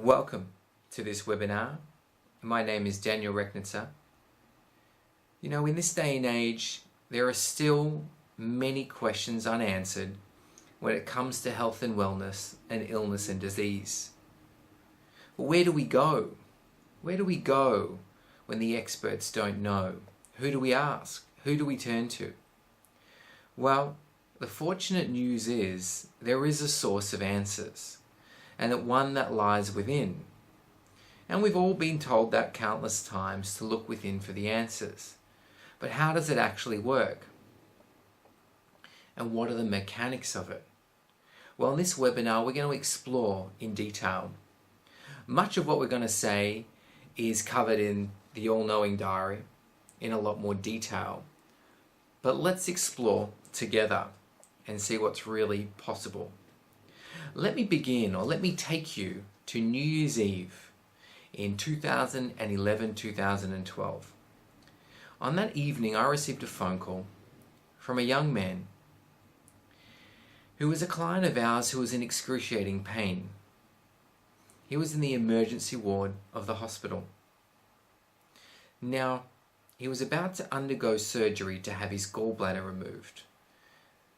Welcome to this webinar. My name is Daniel Rechnitzer. In this day and age, there are still many questions unanswered when it comes to health and wellness and illness and disease. But where do we go? Where do we go when the experts don't know? Who do we ask? Who do we turn to? Well, the fortunate news is there is a source of answers, and that one that lies within. And we've all been told that countless times to look within for the answers. But how does it actually work? And what are the mechanics of it? Well, in this webinar, we're going to explore in detail. Much of what we're going to say is covered in the All-Knowing Diary in a lot more detail. But let's explore together and see what's really possible. Let me begin, or let me take you to New Year's Eve in 2011-2012. On that evening, I received a phone call from a young man who was a client of ours who was in excruciating pain. He was in the emergency ward of the hospital. Now, he was about to undergo surgery to have his gallbladder removed.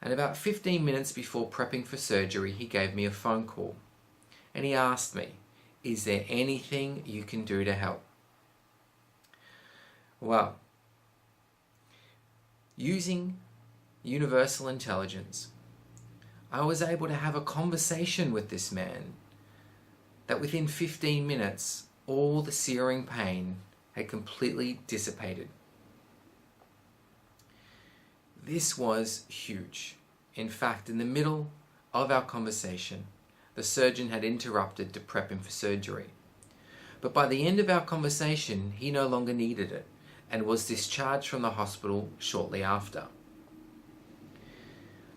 And about 15 minutes before prepping for surgery, he gave me a phone call. And he asked me, is there anything you can do to help? Well, using universal intelligence, I was able to have a conversation with this man that within 15 minutes, all the searing pain had completely dissipated. This was huge. In fact, in the middle of our conversation, the surgeon had interrupted to prep him for surgery. But by the end of our conversation, he no longer needed it and was discharged from the hospital shortly after.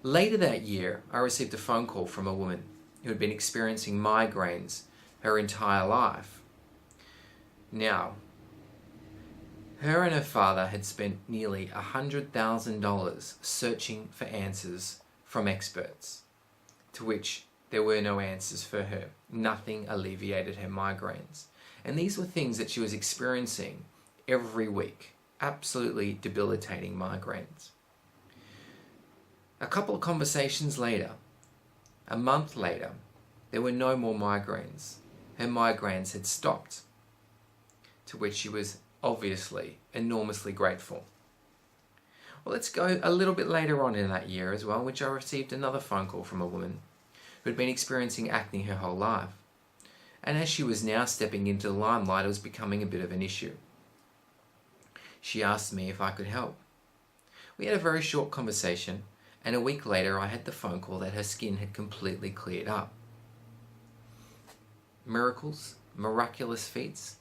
Later that year, I received a phone call from a woman who had been experiencing migraines her entire life. Now, her and her father had spent nearly $100,000 searching for answers from experts, to which there were no answers for her. Nothing alleviated her migraines. And these were things that she was experiencing every week, absolutely debilitating migraines. A couple of conversations later, a month later, there were no more migraines. Her migraines had stopped, to which she was obviously enormously grateful. Well, let's go a little bit later on in that year as well, which I received another phone call from a woman who had been experiencing acne her whole life. And as she was now stepping into the limelight, it was becoming a bit of an issue. She asked me if I could help. We had a very short conversation, and a week later I had the phone call that her skin had completely cleared up. Miracles, miraculous feats.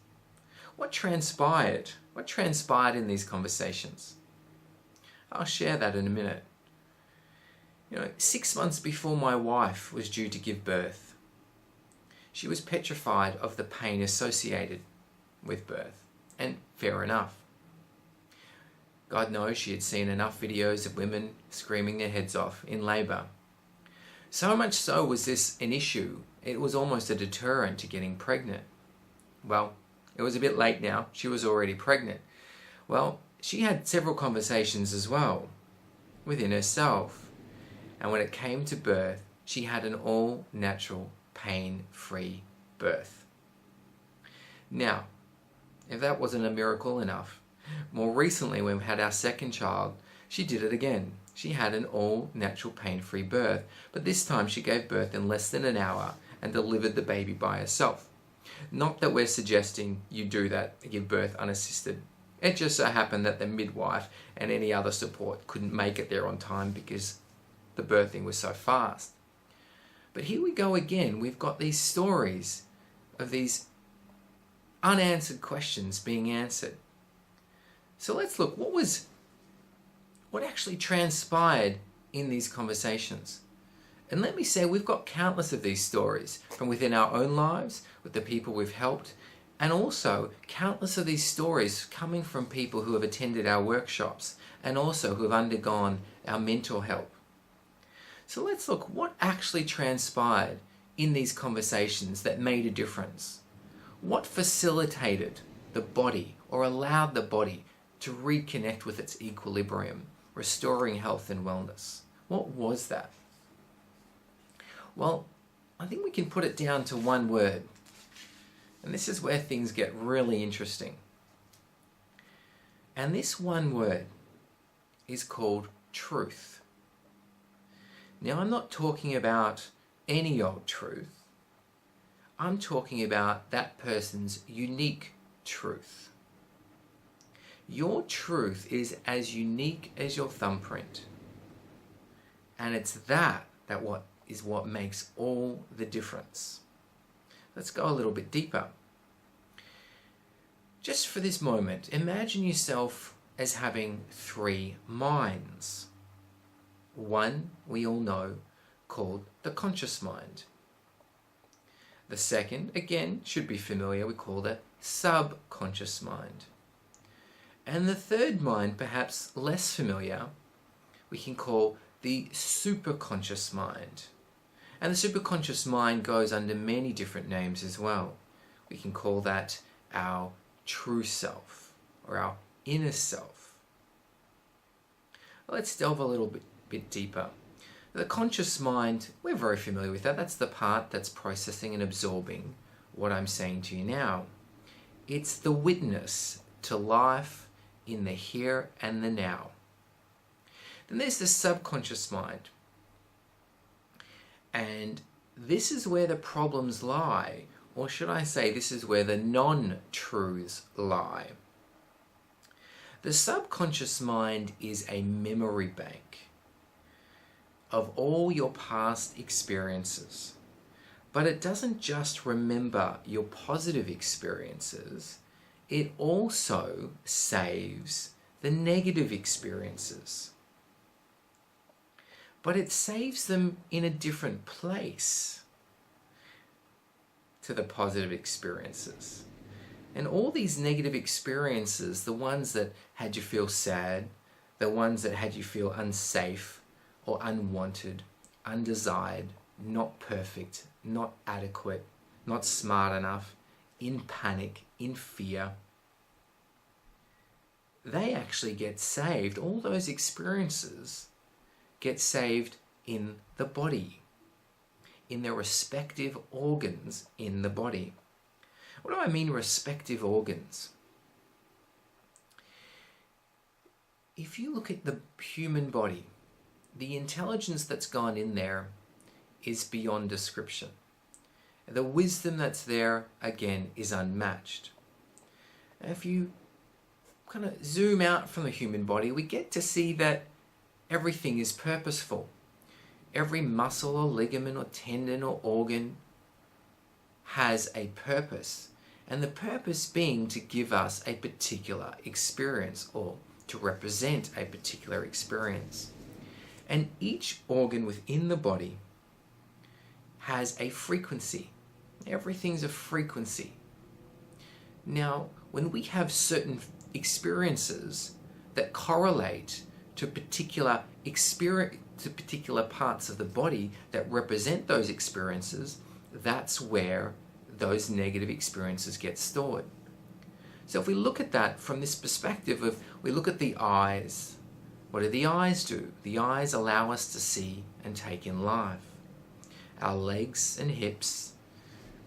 What transpired? What transpired in these conversations? I'll share that in a minute. 6 months before my wife was due to give birth, she was petrified of the pain associated with birth, and fair enough. God knows she had seen enough videos of women screaming their heads off in labour. So much so was this an issue, it was almost a deterrent to getting pregnant. Well, it was a bit late now. She was already pregnant. Well, she had several conversations as well within herself. And when it came to birth, she had an all-natural, pain-free birth. Now, if that wasn't a miracle enough, more recently when we had our second child, she did it again. She had an all-natural, pain-free birth. But this time she gave birth in less than an hour and delivered the baby by herself. Not that we're suggesting you do that, give birth unassisted. It just so happened that the midwife and any other support couldn't make it there on time because the birthing was so fast. But here we go again. We've got these stories of these unanswered questions being answered. So let's look, what actually transpired in these conversations? And let me say, we've got countless of these stories from within our own lives, with the people we've helped, and also countless of these stories coming from people who have attended our workshops and also who have undergone our mental help. So let's look what actually transpired in these conversations that made a difference? What facilitated the body or allowed the body to reconnect with its equilibrium, restoring health and wellness? What was that? Well, I think we can put it down to one word. And this is where things get really interesting. And this one word is called truth. Now, I'm not talking about any old truth. I'm talking about that person's unique truth. Your truth is as unique as your thumbprint. And it's that what makes all the difference. Let's go a little bit deeper. Just for this moment, imagine yourself as having 3 minds. One, we all know, called the conscious mind. The second, again, should be familiar, we call the subconscious mind. And the third mind, perhaps less familiar, we can call the superconscious mind. And the superconscious mind goes under many different names as well. We can call that our true self or our inner self. Let's delve a little bit deeper. The conscious mind, we're very familiar with that. That's the part that's processing and absorbing what I'm saying to you now. It's the witness to life in the here and the now. Then there's the subconscious mind. And this is where the problems lie, or should I say, this is where the non-truths lie. The subconscious mind is a memory bank of all your past experiences. But it doesn't just remember your positive experiences, it also saves the negative experiences. But it saves them in a different place to the positive experiences. And all these negative experiences, the ones that had you feel sad, the ones that had you feel unsafe or unwanted, undesired, not perfect, not adequate, not smart enough, in panic, in fear, they actually get saved. All those experiences get saved in the body, in their respective organs in the body. What do I mean, respective organs? If you look at the human body, the intelligence that's gone in there is beyond description. The wisdom that's there, again, is unmatched. And if you kind of zoom out from the human body, we get to see that everything is purposeful. Every muscle or ligament or tendon or organ has a purpose. And the purpose being to give us a particular experience or to represent a particular experience. And each organ within the body has a frequency. Everything's a frequency. Now, when we have certain experiences that correlate to particular parts of the body that represent those experiences, that's where those negative experiences get stored. So if we look at that from this perspective of, we look at the eyes, what do the eyes do? The eyes allow us to see and take in life. Our legs and hips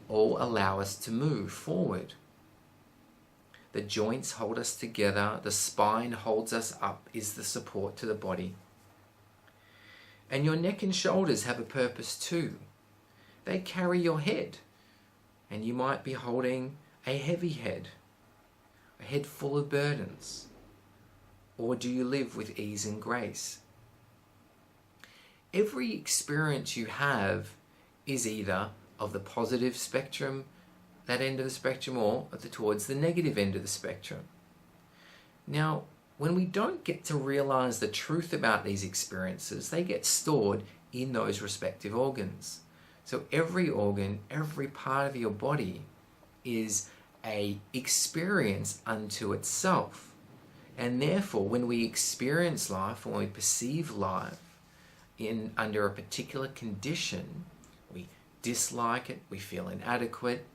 all allow us to move forward. The joints hold us together, the spine holds us up, is the support to the body. And your neck and shoulders have a purpose too. They carry your head, and you might be holding a heavy head, a head full of burdens. Or do you live with ease and grace? Every experience you have is either of the positive spectrum, that end of the spectrum, or towards the negative end of the spectrum. Now, when we don't get to realize the truth about these experiences, they get stored in those respective organs. So every organ, every part of your body is an experience unto itself. And therefore, when we experience life, or when we perceive life under a particular condition, we dislike it, we feel inadequate,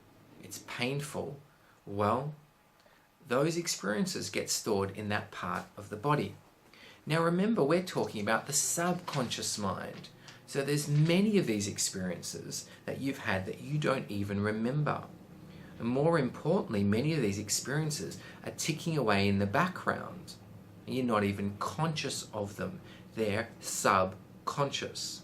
it's painful, well, those experiences get stored in that part of the body. Now remember, we're talking about the subconscious mind. So there's many of these experiences that you've had that you don't even remember. And more importantly, many of these experiences are ticking away in the background. And you're not even conscious of them. They're subconscious.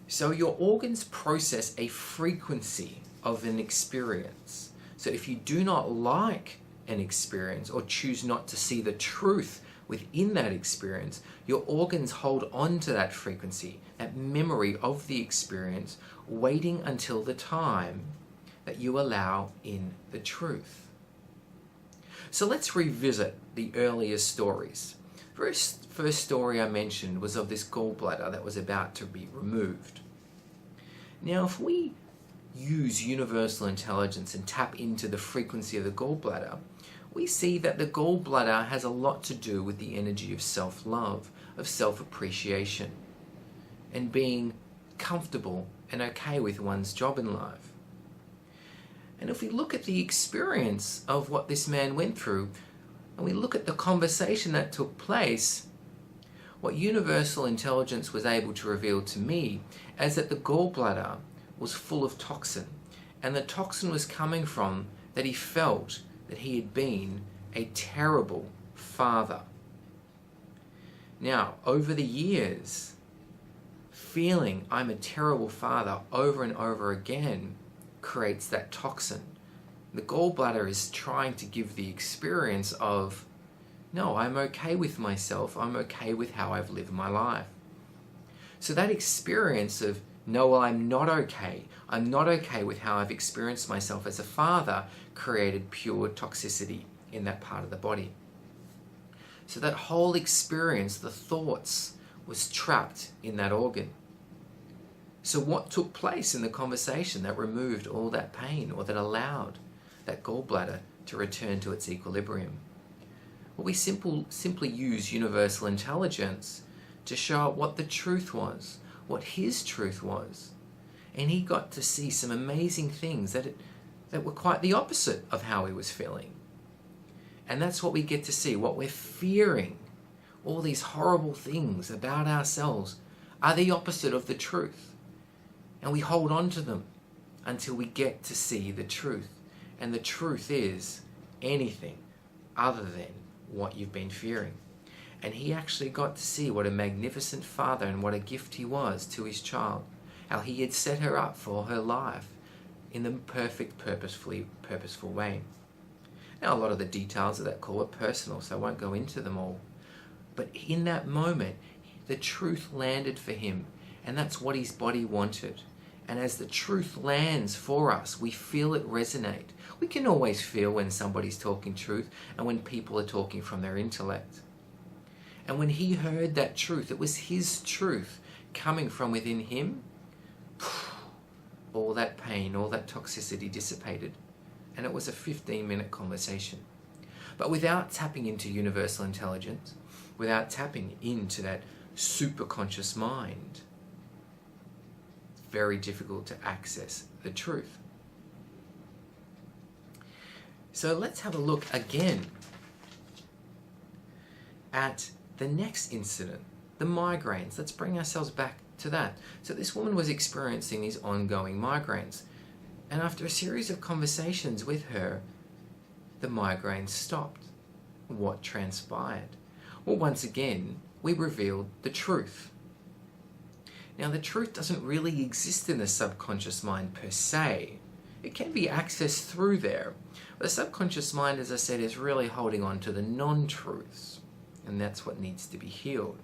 So your organs process a frequency of an experience. So if you do not like an experience or choose not to see the truth within that experience, your organs hold on to that frequency, that memory of the experience, waiting until the time that you allow in the truth. So let's revisit the earlier stories. The first story I mentioned was of this gallbladder that was about to be removed. Now, if we use universal intelligence and tap into the frequency of the gallbladder, we see that the gallbladder has a lot to do with the energy of self-love, of self-appreciation, and being comfortable and okay with one's job in life. And if we look at the experience of what this man went through, and we look at the conversation that took place, what universal intelligence was able to reveal to me is that the gallbladder was full of toxin, and the toxin was coming from that he felt that he had been a terrible father. Now, over the years, feeling I'm a terrible father over and over again creates that toxin. The gallbladder is trying to give the experience of, no, I'm okay with myself, I'm okay with how I've lived my life. So that experience of, no, well, I'm not okay with how I've experienced myself as a father, created pure toxicity in that part of the body. So that whole experience, the thoughts, was trapped in that organ. So what took place in the conversation that removed all that pain, or that allowed that gallbladder to return to its equilibrium? Well, we simply use universal intelligence to show what the truth was, what his truth was. And he got to see some amazing things that were quite the opposite of how he was feeling. And that's what we get to see, what we're fearing. All these horrible things about ourselves are the opposite of the truth. And we hold on to them until we get to see the truth. And the truth is anything other than what you've been fearing. And he actually got to see what a magnificent father and what a gift he was to his child. How he had set her up for her life in the perfect, purposeful way. Now, a lot of the details of that call are personal, so I won't go into them all. But in that moment, the truth landed for him, and that's what his body wanted. And as the truth lands for us, we feel it resonate. We can always feel when somebody's talking truth and when people are talking from their intellect. And when he heard that truth, it was his truth coming from within him, all that pain, all that toxicity dissipated. And it was a 15-minute conversation. But without tapping into universal intelligence, without tapping into that superconscious mind, it's very difficult to access the truth. So let's have a look again at the next incident, the migraines. Let's bring ourselves back to that. So this woman was experiencing these ongoing migraines. And after a series of conversations with her, the migraines stopped. What transpired? Well, once again, we revealed the truth. Now, the truth doesn't really exist in the subconscious mind per se. It can be accessed through there. But the subconscious mind, as I said, is really holding on to the non-truths. And that's what needs to be healed.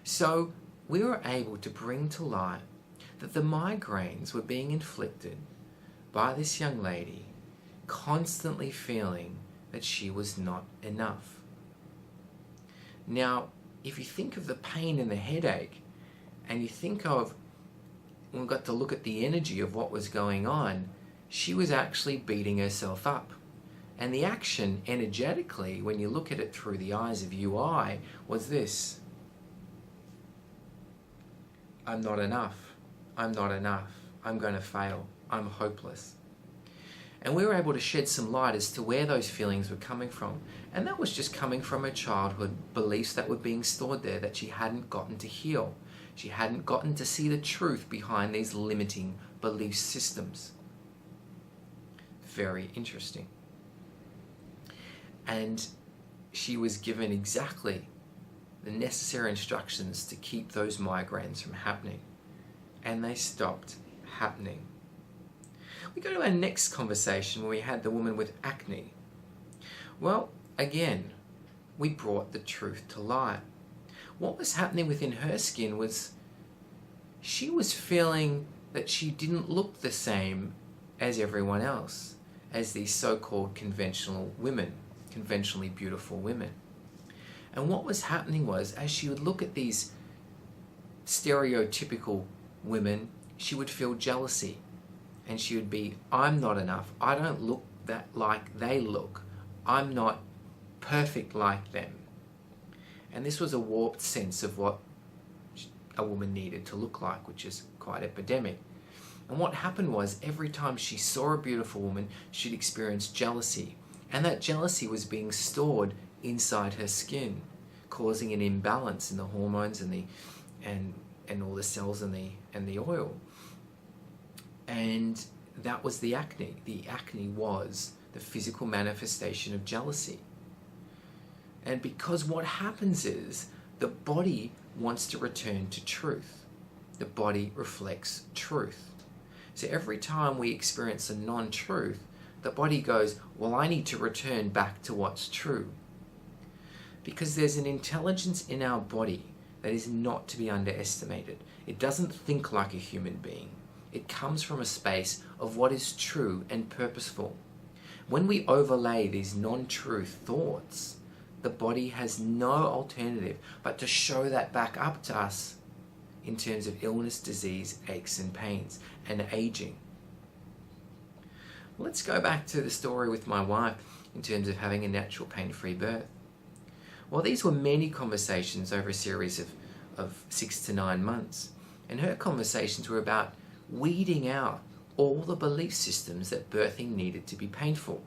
So we were able to bring to light that the migraines were being inflicted by this young lady, constantly feeling that she was not enough. Now, if you think of the pain and the headache, and you think of, we've got to look at the energy of what was going on, she was actually beating herself up. And the action energetically, when you look at it through the eyes of UI, was this. I'm not enough. I'm not enough. I'm going to fail. I'm hopeless. And we were able to shed some light as to where those feelings were coming from. And that was just coming from her childhood beliefs that were being stored there that she hadn't gotten to heal. She hadn't gotten to see the truth behind these limiting belief systems. Very interesting. And she was given exactly the necessary instructions to keep those migraines from happening. And they stopped happening. We go to our next conversation where we had the woman with acne. Well, again, we brought the truth to light. What was happening within her skin was she was feeling that she didn't look the same as everyone else, as these so-called conventional women, conventionally beautiful women. And what was happening was, as she would look at these stereotypical women, she would feel jealousy. And she would be, I'm not enough. I don't look that like they look. I'm not perfect like them. And this was a warped sense of what a woman needed to look like, which is quite epidemic. And what happened was, every time she saw a beautiful woman, she'd experience jealousy. And that jealousy was being stored inside her skin, causing an imbalance in the hormones and all the cells and the oil. And that was the acne. The acne was the physical manifestation of jealousy. And because what happens is, the body wants to return to truth. The body reflects truth. So every time we experience a non-truth, the body goes, well, I need to return back to what's true. Because there's an intelligence in our body that is not to be underestimated. It doesn't think like a human being. It comes from a space of what is true and purposeful. When we overlay these non-truth thoughts, the body has no alternative but to show that back up to us in terms of illness, disease, aches and pains, and aging. Let's go back to the story with my wife in terms of having a natural pain-free birth. Well, these were many conversations over a series of 6 to 9 months. And her conversations were about weeding out all the belief systems that birthing needed to be painful.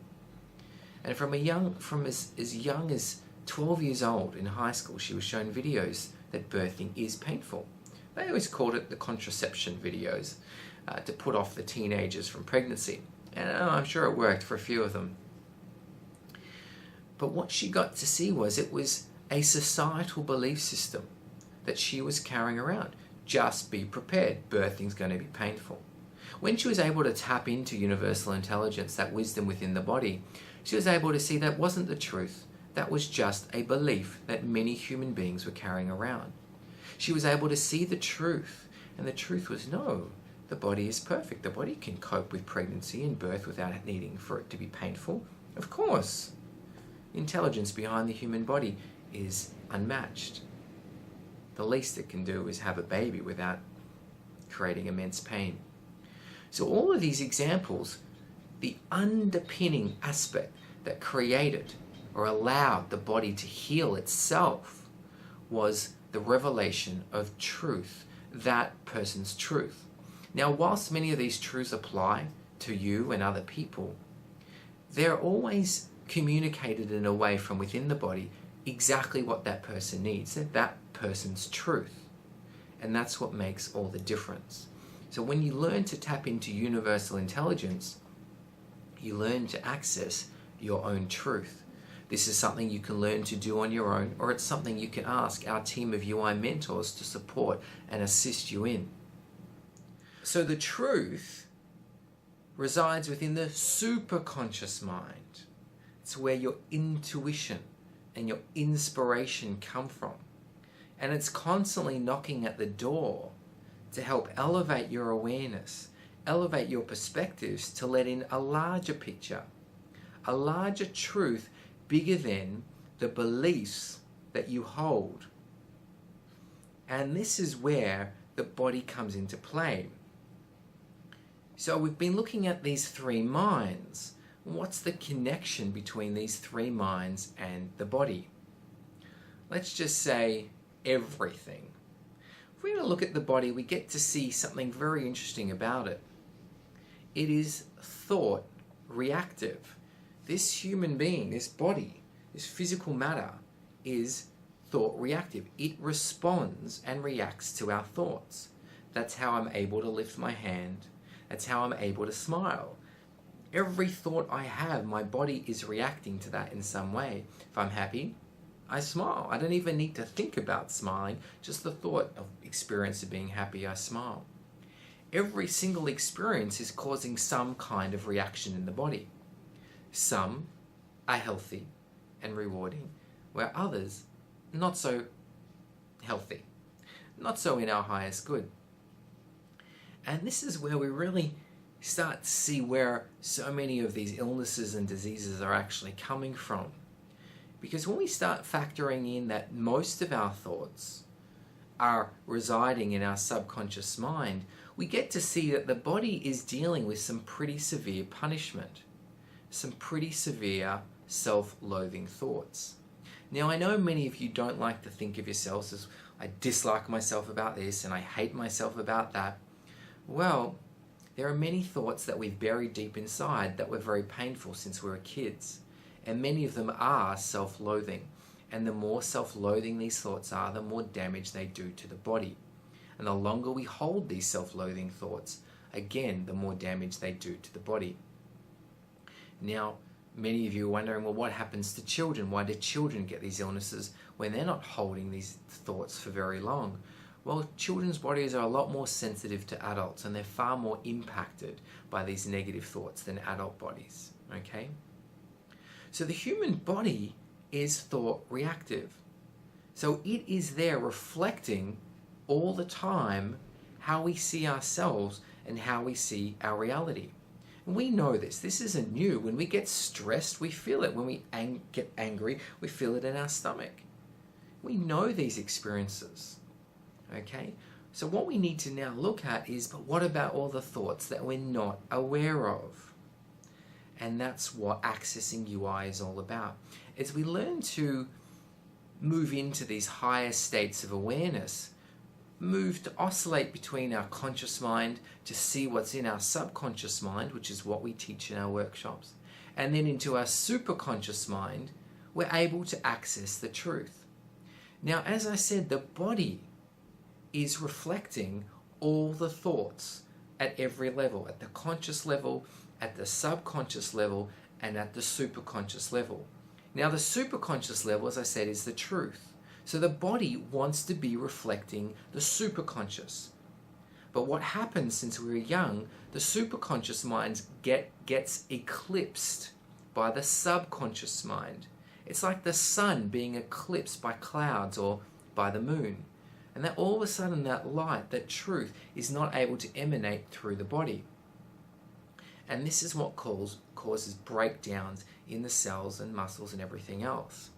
And from as young as 12 years old in high school, she was shown videos that birthing is painful. They always called it the contraception videos to put off the teenagers from pregnancy. And I'm sure it worked for a few of them. But what she got to see was it was a societal belief system that she was carrying around. Just be prepared, birthing's going to be painful. When she was able to tap into universal intelligence, that wisdom within the body, she was able to see that wasn't the truth. That was just a belief that many human beings were carrying around. She was able to see the truth, and the truth was no, the body is perfect. The body can cope with pregnancy and birth without needing for it to be painful. Of course. The intelligence behind the human body is unmatched. The least it can do is have a baby without creating immense pain. So all of these examples, the underpinning aspect that created or allowed the body to heal itself was the revelation of truth, that person's truth. Now, whilst many of these truths apply to you and other people, they're always communicated in a way from within the body exactly what that person needs, that person's truth. And that's what makes all the difference. So when you learn to tap into universal intelligence, you learn to access your own truth. This is something you can learn to do on your own, or it's something you can ask our team of UI mentors to support and assist you in. So the truth resides within the superconscious mind. It's where your intuition and your inspiration come from. And it's constantly knocking at the door to help elevate your awareness, elevate your perspectives to let in a larger picture, a larger truth bigger than the beliefs that you hold. And this is where the body comes into play. So we've been looking at these three minds. What's the connection between these three minds and the body? Let's just say everything. if we're going to look at the body, we get to see something very interesting about it. It is thought reactive. This human being, this body, this physical matter is thought reactive. It responds and reacts to our thoughts. That's how I'm able to lift my hand. That's how I'm able to smile. Every thought I have, my body is reacting to that in some way. If I'm happy, I smile. I don't even need to think about smiling. Just the thought of experience of being happy, I smile. Every single experience is causing some kind of reaction in the body. Some are healthy and rewarding, where others not so healthy, not so in our highest good. And this is where we really start to see where so many of these illnesses and diseases are actually coming from. Because when we start factoring in that most of our thoughts are residing in our subconscious mind, we get to see that the body is dealing with some pretty severe punishment, some pretty severe self-loathing thoughts. Now, I know many of you don't like to think of yourselves as, I dislike myself about this and I hate myself about that. Well, there are many thoughts that we've buried deep inside that were very painful since we were kids. And many of them are self-loathing. And the more self-loathing these thoughts are, the more damage they do to the body. And the longer we hold these self-loathing thoughts, again, the more damage they do to the body. Now, many of you are wondering, well, what happens to children? Why do children get these illnesses when they're not holding these thoughts for very long? Well, children's bodies are a lot more sensitive to adults, and they're far more impacted by these negative thoughts than adult bodies, okay? So the human body is thought reactive. So it is there reflecting all the time how we see ourselves and how we see our reality. And we know this. This isn't new. When we get stressed, we feel it. When we get angry, we feel it in our stomach. We know these experiences. Okay? So what we need to now look at is, but what about all the thoughts that we're not aware of? And that's what accessing UI is all about. As we learn to move into these higher states of awareness, move to oscillate between our conscious mind to see what's in our subconscious mind, which is what we teach in our workshops, and then into our superconscious mind, we're able to access the truth. Now, as I said, the body is reflecting all the thoughts at every level, at the conscious level, at the subconscious level, and at the superconscious level. Now, the superconscious level, as I said, is the truth. So the body wants to be reflecting the superconscious. But what happens since we were young, the superconscious mind gets eclipsed by the subconscious mind. It's like the sun being eclipsed by clouds or by the moon. And that all of a sudden that light, that truth, is not able to emanate through the body. And this is what causes breakdowns in the cells and muscles and everything else.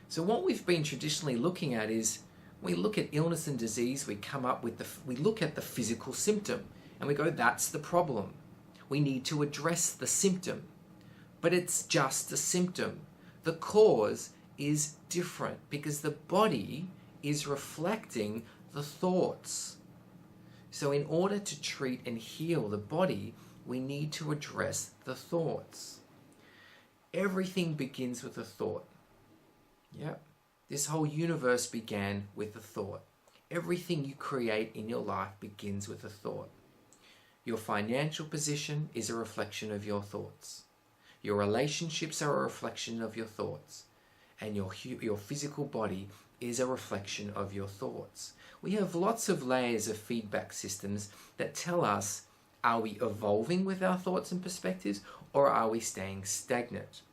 So what we've been traditionally looking at is, we look at illness and disease, we look at the physical symptom and we go, that's the problem. We need to address the symptom. But it's just a symptom. The cause is different because the body is reflecting the thoughts. So in order to treat and heal the body, we need to address the thoughts. Everything begins with a thought. Yep. This whole universe began with a thought. Everything you create in your life begins with a thought. Your financial position is a reflection of your thoughts. Your relationships are a reflection of your thoughts. And your physical body is a reflection of your thoughts. We have lots of layers of feedback systems that tell us, are we evolving with our thoughts and perspectives, or are we staying stagnant?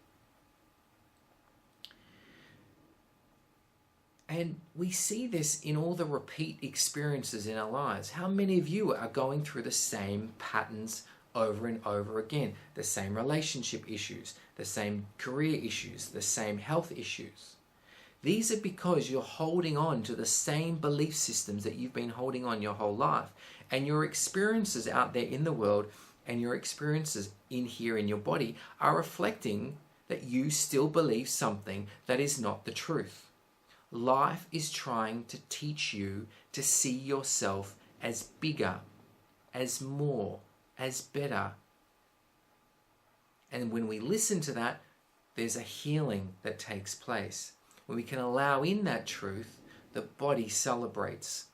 And we see this in all the repeat experiences in our lives. How many of you are going through the same patterns over and over again? The same relationship issues, the same career issues, the same health issues. These are because you're holding on to the same belief systems that you've been holding on your whole life. And your experiences out there in the world and your experiences in here in your body are reflecting that you still believe something that is not the truth. Life is trying to teach you to see yourself as bigger, as more, as better. And when we listen to that, there's a healing that takes place. When we can allow in that truth, the body celebrates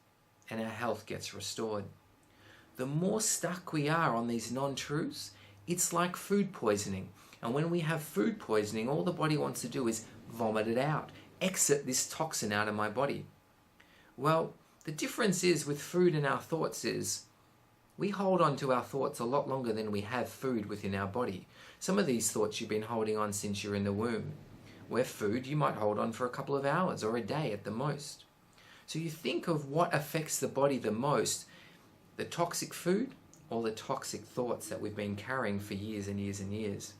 and our health gets restored. The more stuck we are on these non-truths, it's like food poisoning. And when we have food poisoning, all the body wants to do is vomit it out, exit this toxin out of my body. Well, the difference is with food and our thoughts is we hold on to our thoughts a lot longer than we have food within our body. Some of these thoughts you've been holding on since you're in the womb. Where food, you might hold on for a couple of hours or a day at the most. So you think of what affects the body the most, the toxic food or the toxic thoughts that we've been carrying for years and years and years.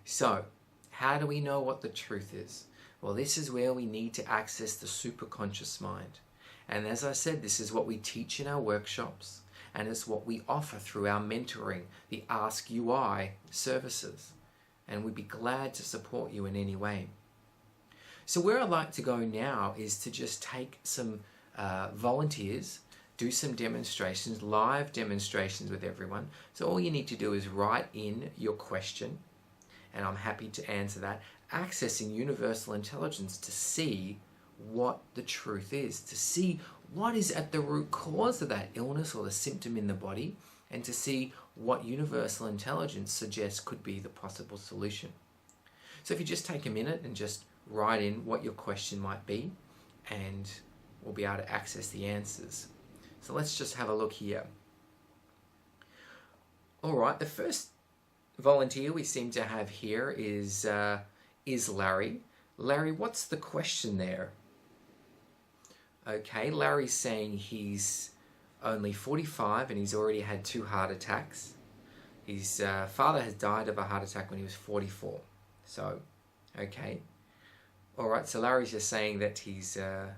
So, how do we know what the truth is? Well, this is where we need to access the superconscious mind. And as I said, this is what we teach in our workshops, and it's what we offer through our mentoring, the Ask UI services. And we'd be glad to support you in any way. So where I'd like to go now is to just take some volunteers, do some demonstrations, live demonstrations with everyone. So all you need to do is write in your question, and I'm happy to answer that, accessing universal intelligence to see what the truth is, to see what is at the root cause of that illness or the symptom in the body, and to see what universal intelligence suggests could be the possible solution. So if you just take a minute and just write in what your question might be, and we'll be able to access the answers. So let's just have a look here. All right, the first volunteer we seem to have here is Larry. Larry, what's the question there? Okay, Larry's saying he's only 45 and he's already had 2 heart attacks. His father has died of a heart attack when he was 44. So, okay. All right, so Larry's just saying that he's a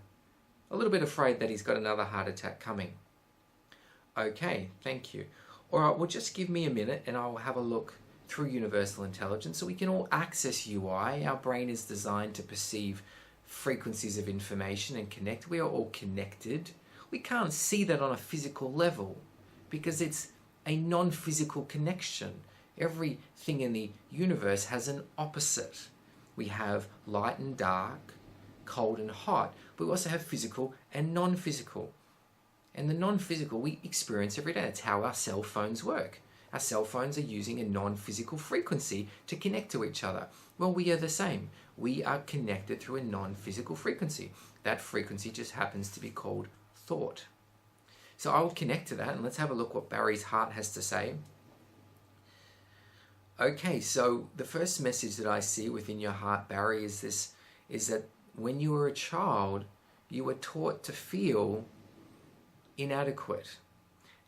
little bit afraid that he's got another heart attack coming. Okay, thank you. All right, well, just give me a minute and I'll have a look through universal intelligence so we can all access UI. Our brain is designed to perceive frequencies of information and connect. We are all connected. We can't see that on a physical level because it's a non-physical connection. Everything in the universe has an opposite. We have light and dark, cold and hot, but we also have physical and non-physical. And the non-physical we experience every day. That's how our cell phones work. Our cell phones are using a non-physical frequency to connect to each other. Well, we are the same. We are connected through a non-physical frequency. That frequency just happens to be called thought. So I will connect to that and let's have a look what Barry's heart has to say. Okay, so the first message that I see within your heart, Barry, is that when you were a child, you were taught to feel inadequate.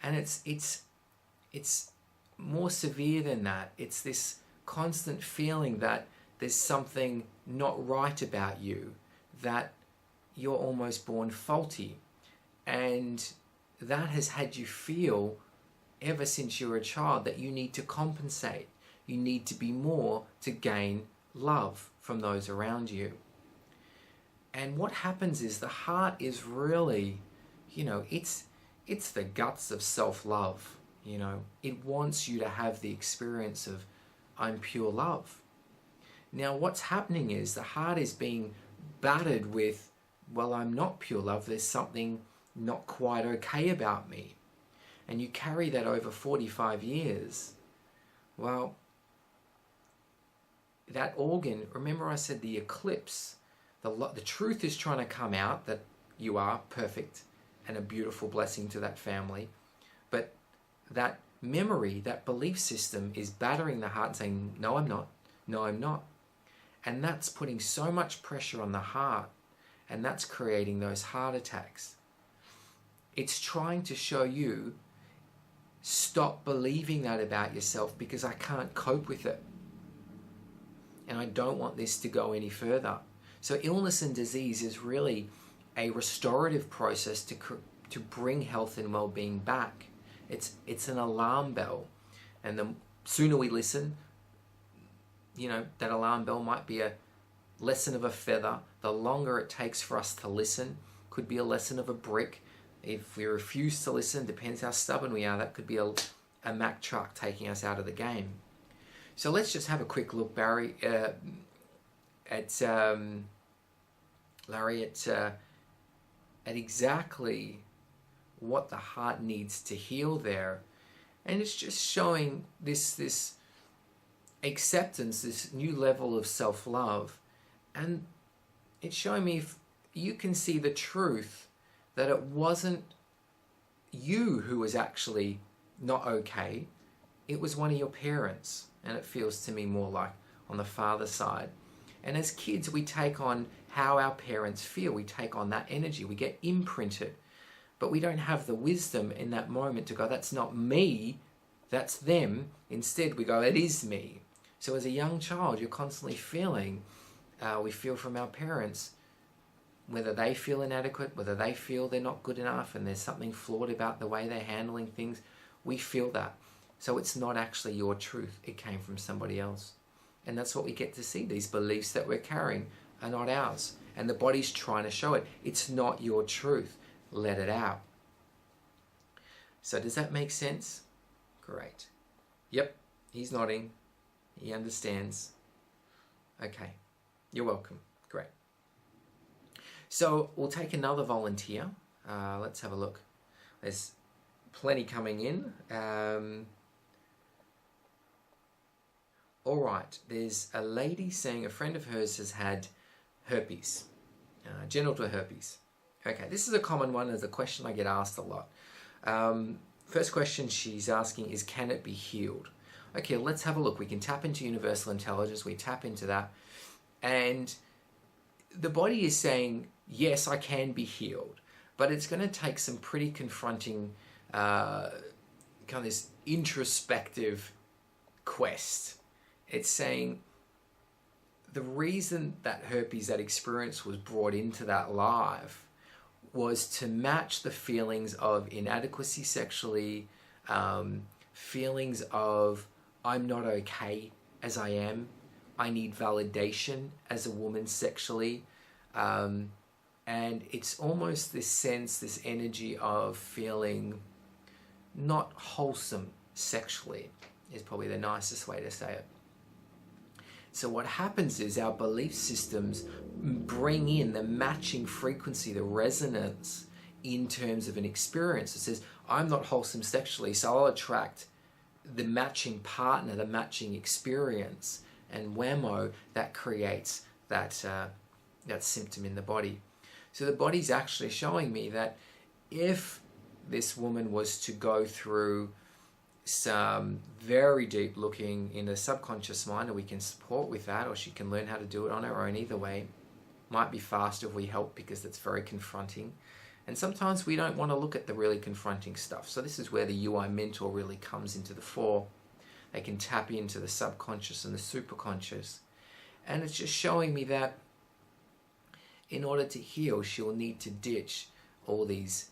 And it's more severe than that. It's this constant feeling that there's something not right about you, that you're almost born faulty. And that has had you feel ever since you were a child that you need to compensate. You need to be more to gain love from those around you. And what happens is the heart is really, it's the guts of self-love. It wants you to have the experience of, I'm pure love. Now what's happening is the heart is being battered with, well, I'm not pure love. There's something not quite okay about me. And you carry that over 45 years. Well, that organ, remember I said the eclipse, the truth is trying to come out that you are perfect and a beautiful blessing to that family. But that memory, that belief system is battering the heart and saying, no, I'm not. No, I'm not. And that's putting so much pressure on the heart, and that's creating those heart attacks. It's trying to show you, stop believing that about yourself because I can't cope with it. And I don't want this to go any further. So illness and disease is really a restorative process to bring health and well-being back. It's an alarm bell. And the sooner we listen, that alarm bell might be lesson of a feather. The longer it takes for us to listen, could be a lesson of a brick. If we refuse to listen, depends how stubborn we are, that could be a Mack truck taking us out of the game. So let's just have a quick look, Barry, Larry, at exactly what the heart needs to heal there. And it's just showing this acceptance, this new level of self-love. And it's showing me, if you can see the truth, that it wasn't you who was actually not okay, it was one of your parents. And it feels to me more like on the father side. And as kids, we take on how our parents feel. We take on that energy. We get imprinted. But we don't have the wisdom in that moment to go, that's not me, that's them. Instead, we go, it is me. So as a young child, you're constantly feeling, we feel from our parents, whether they feel inadequate, whether they feel they're not good enough and there's something flawed about the way they're handling things. We feel that. So it's not actually your truth. It came from somebody else. And that's what we get to see. These beliefs that we're carrying are not ours. And the body's trying to show it. It's not your truth. Let it out. So does that make sense? Great. Yep, he's nodding. He understands. Okay, you're welcome. Great. So we'll take another volunteer. Let's have a look. There's plenty coming in. All right, there's a lady saying a friend of hers has had herpes, genital herpes. Okay, this is a common one. It's a question I get asked a lot. First question she's asking is, can it be healed? Okay, let's have a look. We can tap into universal intelligence. We tap into that. And the body is saying, yes, I can be healed. But it's going to take some pretty confronting, kind of this introspective quest. It's saying the reason that herpes, that experience was brought into that life, was to match the feelings of inadequacy sexually, feelings of I'm not okay as I am, I need validation as a woman sexually, and it's almost this sense, this energy of feeling not wholesome sexually is probably the nicest way to say it. So what happens is our belief systems bring in the matching frequency, the resonance in terms of an experience. It says, I'm not wholesome sexually, so I'll attract the matching partner, the matching experience. And whammo, that creates that symptom in the body. So the body's actually showing me that if this woman was to go through some very deep looking in the subconscious mind, and we can support with that, or she can learn how to do it on her own. Either way, might be faster if we help, because it's very confronting. And sometimes we don't want to look at the really confronting stuff. So this is where the UI mentor really comes into the fore. They can tap into the subconscious and the superconscious. And it's just showing me that in order to heal, she'll need to ditch all these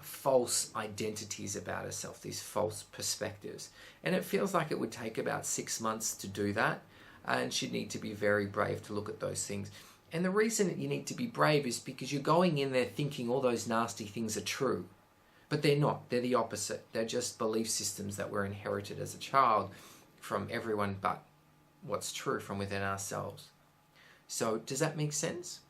false identities about herself, these false perspectives. And it feels like it would take about 6 months to do that. And she'd need to be very brave to look at those things. And the reason that you need to be brave is because you're going in there thinking all those nasty things are true. But they're not. They're the opposite. They're just belief systems that were inherited as a child from everyone but what's true from within ourselves. So does that make sense?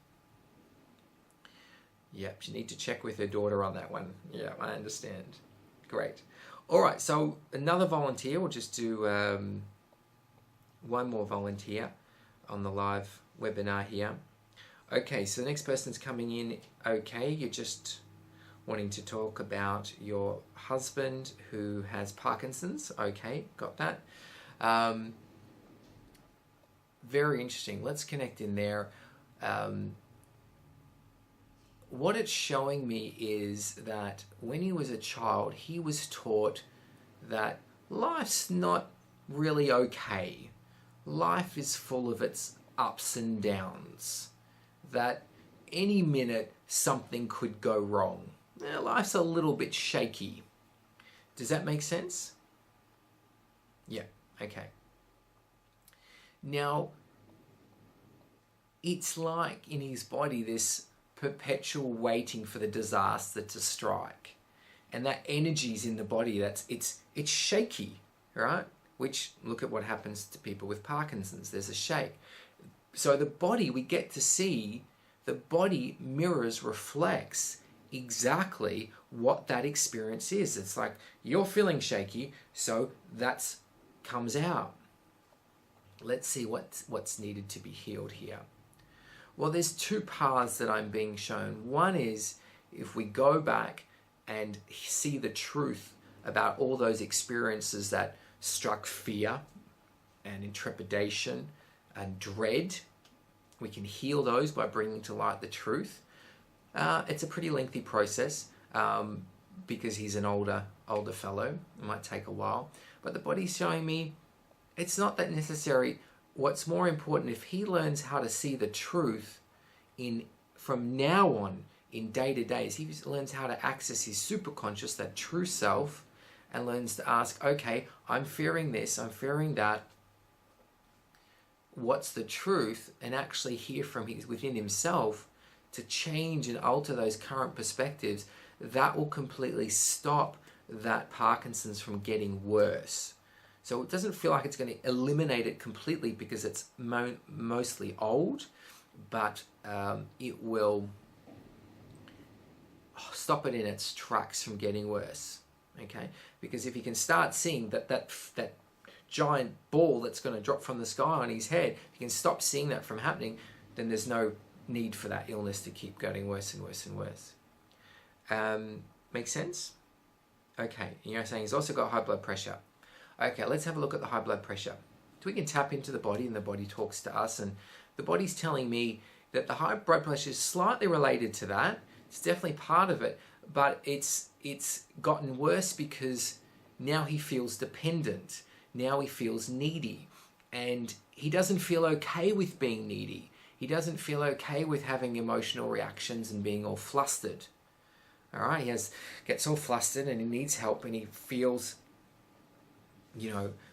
Yep, you need to check with her daughter on that one. Yeah, I understand. Great. All right, so another volunteer. We'll just do one more volunteer on the live webinar here. Okay, so the next person's coming in. Okay, you're just wanting to talk about your husband who has Parkinson's. Okay, got that. Very interesting. Let's connect in there. What it's showing me is that when he was a child, he was taught that life's not really okay. Life is full of its ups and downs. That any minute something could go wrong. Life's a little bit shaky. Does that make sense? Yeah, okay. Now, it's like in his body this perpetual waiting for the disaster to strike. And that energy's in the body, it's shaky, right? Which, look at what happens to people with Parkinson's, there's a shake. So the body, we get to see, the body mirrors, reflects exactly what that experience is. It's like, you're feeling shaky, so that comes out. Let's see what's needed to be healed here. Well, there's two paths that I'm being shown. One is, if we go back and see the truth about all those experiences that struck fear and intrepidation and dread, we can heal those by bringing to light the truth. It's a pretty lengthy process because he's an older fellow. It might take a while. But the body's showing me it's not that necessary. What's more important, if he learns how to see the truth from now on in day to day, he learns how to access his superconscious, that true self, and learns to ask, okay, I'm fearing this, I'm fearing that. What's the truth? And actually hear from within himself to change and alter those current perspectives. That will completely stop that Parkinson's from getting worse. So it doesn't feel like it's going to eliminate it completely because it's mostly old, but it will stop it in its tracks from getting worse. Okay, because if you can start seeing that giant ball that's going to drop from the sky on his head, if you can stop seeing that from happening, then there's no need for that illness to keep getting worse and worse and worse. Make sense? Okay, and you're saying he's also got high blood pressure. Okay, let's have a look at the high blood pressure. So we can tap into the body and the body talks to us, and the body's telling me that the high blood pressure is slightly related to that. It's definitely part of it, but it's gotten worse because now he feels dependent. Now he feels needy, and he doesn't feel okay with being needy. He doesn't feel okay with having emotional reactions and being all flustered. All right, gets all flustered and he needs help, and he feels,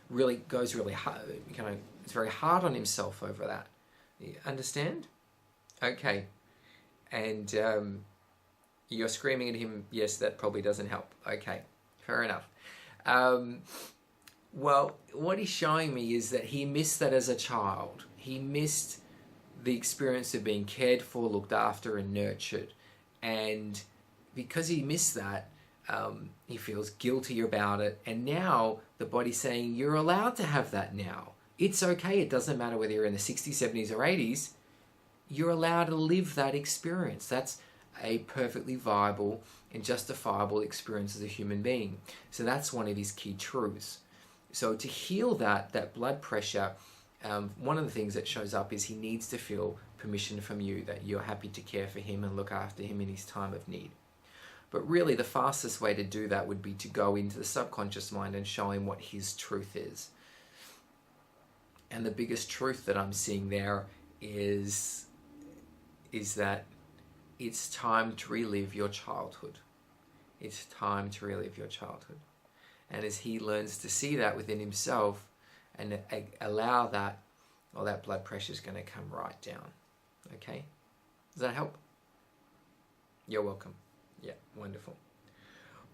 really goes really hard. It's very hard on himself over that. You understand? Okay, and you're screaming at him. Yes, that probably doesn't help. Okay, fair enough. Well, what he's showing me is that he missed that as a child. He missed the experience of being cared for, looked after, and nurtured. And because he missed that, he feels guilty about it. And now the body's saying, you're allowed to have that now. It's okay. It doesn't matter whether you're in the 60s, 70s, or 80s. You're allowed to live that experience. That's a perfectly viable and justifiable experience as a human being. So that's one of his key truths. So to heal that blood pressure, one of the things that shows up is he needs to feel permission from you that you're happy to care for him and look after him in his time of need. But really the fastest way to do that would be to go into the subconscious mind and show him what his truth is. And the biggest truth that I'm seeing there is that it's time to relive your childhood. It's time to relive your childhood. And as he learns to see that within himself and allow that, well, that blood pressure is going to come right down. Okay? Does that help? You're welcome. Yeah, wonderful.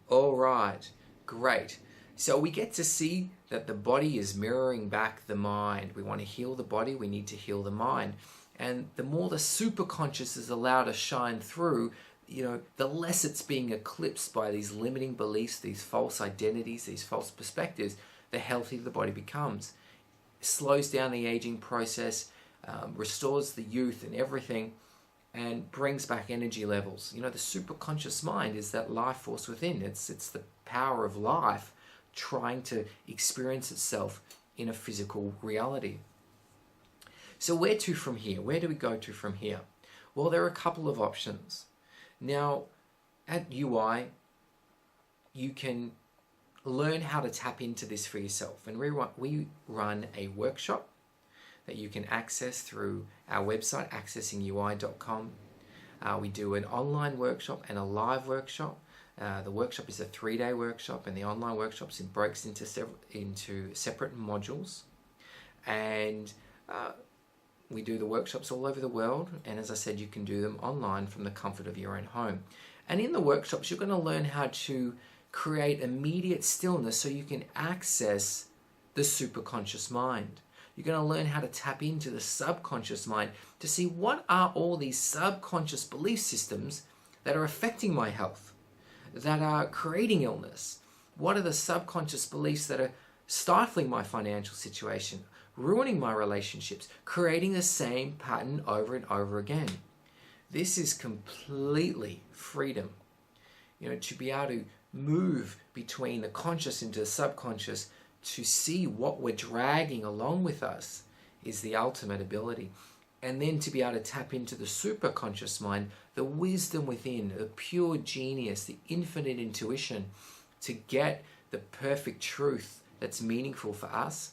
All right, great. So we get to see that the body is mirroring back the mind. We want to heal the body, we need to heal the mind. And the more the superconscious is allowed to shine through, the less it's being eclipsed by these limiting beliefs, these false identities, these false perspectives, the healthier the body becomes. It slows down the aging process, restores the youth and everything, and brings back energy levels. The superconscious mind is that life force within. It's the power of life trying to experience itself in a physical reality. So where to from here? Where do we go to from here? Well, there are a couple of options. Now, at UI, you can learn how to tap into this for yourself. And we run a workshop that you can access through our website, accessingui.com. We do an online workshop and a live workshop. The workshop is a 3-day workshop, and the online workshop breaks into separate modules. And we do the workshops all over the world, and as I said, you can do them online from the comfort of your own home. And in the workshops, you're going to learn how to create immediate stillness so you can access the superconscious mind. You're going to learn how to tap into the subconscious mind to see what are all these subconscious belief systems that are affecting my health, that are creating illness. What are the subconscious beliefs that are stifling my financial situation, ruining my relationships, creating the same pattern over and over again? This is completely freedom. To be able to move between the conscious into the subconscious, to see what we're dragging along with us, is the ultimate ability. And then to be able to tap into the superconscious mind, the wisdom within, the pure genius, the infinite intuition, to get the perfect truth that's meaningful for us.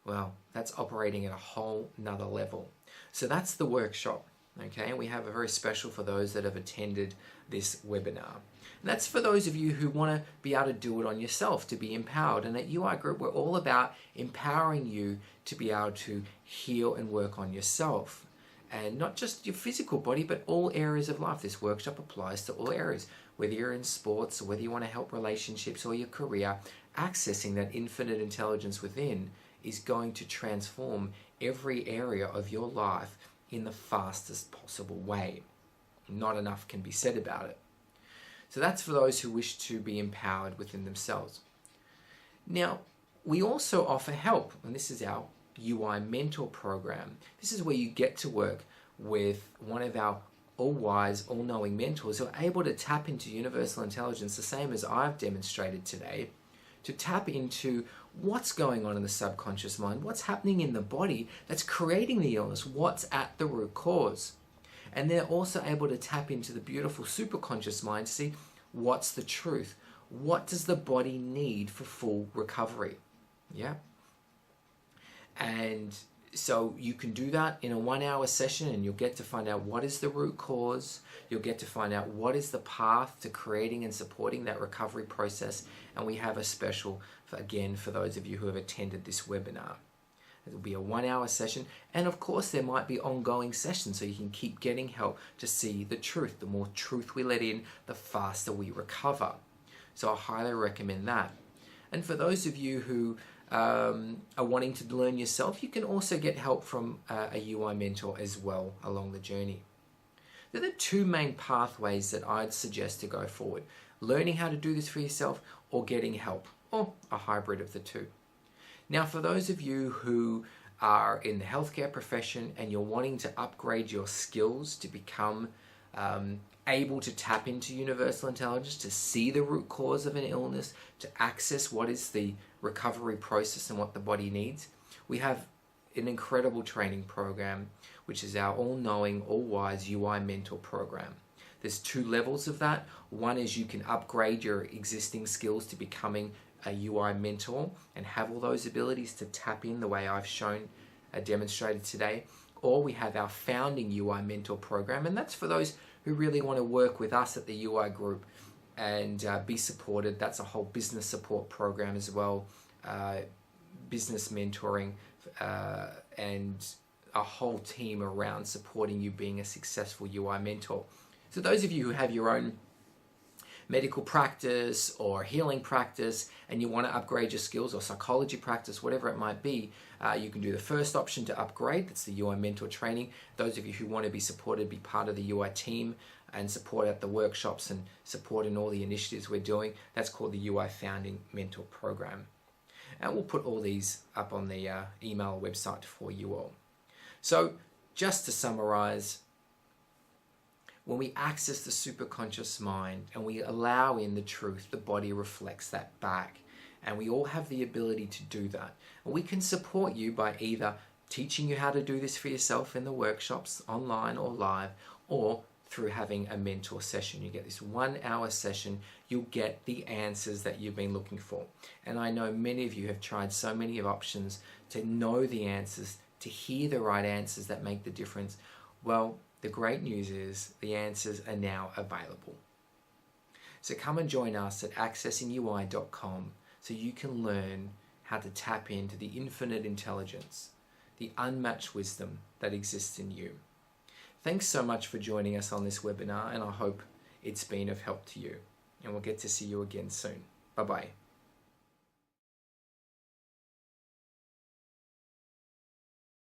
Well, that's operating at a whole nother level. So that's the workshop, okay? And we have a very special for those that have attended this webinar. And that's for those of you who want to be able to do it on yourself, to be empowered. And at UI Group, we're all about empowering you to be able to heal and work on yourself. And not just your physical body, but all areas of life. This workshop applies to all areas. Whether you're in sports, or whether you want to help relationships or your career, accessing that infinite intelligence within is going to transform every area of your life in the fastest possible way. Not enough can be said about it. So that's for those who wish to be empowered within themselves. Now, we also offer help, and this is our UI Mentor program. This is where you get to work with one of our all-wise, all-knowing mentors who are able to tap into universal intelligence, the same as I've demonstrated today, to tap into what's going on in the subconscious mind, what's happening in the body that's creating the illness, what's at the root cause. And they're also able to tap into the beautiful superconscious mind to see what's the truth. What does the body need for full recovery? Yeah. And so you can do that in a 1-hour session, and you'll get to find out what is the root cause. You'll get to find out what is the path to creating and supporting that recovery process. And we have a special, for those of you who have attended this webinar. It'll be a 1-hour session, and of course there might be ongoing sessions so you can keep getting help to see the truth. The more truth we let in, the faster we recover. So I highly recommend that. And for those of you who are wanting to learn yourself, you can also get help from a UI mentor as well along the journey. They're the two main pathways that I'd suggest to go forward: learning how to do this for yourself, or getting help, or a hybrid of the two. Now, for those of you who are in the healthcare profession and you're wanting to upgrade your skills to become able to tap into universal intelligence, to see the root cause of an illness, to access what is the recovery process and what the body needs, we have an incredible training program, which is our all-knowing, all-wise UI Mentor program. There's 2 levels of that. One is you can upgrade your existing skills to becoming a UI mentor and have all those abilities to tap in the way I've shown, demonstrated today. Or we have our founding UI mentor program, and that's for those who really want to work with us at the UI group and be supported. That's a whole business support program as well, business mentoring, and a whole team around supporting you being a successful UI mentor. So those of you who have your own medical practice or healing practice and you want to upgrade your skills, or psychology practice, whatever it might be, you can do the first option to upgrade. That's the UI mentor training. Those of you who want to be supported, be part of the UI team and support at the workshops and support in all the initiatives we're doing, that's called the UI founding mentor program. And we'll put all these up on the email website for you all. So just to summarize, when we access the superconscious mind and we allow in the truth, the body reflects that back. And we all have the ability to do that. And we can support you by either teaching you how to do this for yourself in the workshops, online or live, or through having a mentor session. You get this 1-hour session, you'll get the answers that you've been looking for. And I know many of you have tried so many options to know the answers, to hear the right answers that make the difference. Well, the great news is the answers are now available. So come and join us at accessingui.com so you can learn how to tap into the infinite intelligence the unmatched wisdom that exists in you. Thanks so much for joining us on this webinar, and I hope it's been of help to you. And we'll get to see you again soon. Bye-bye.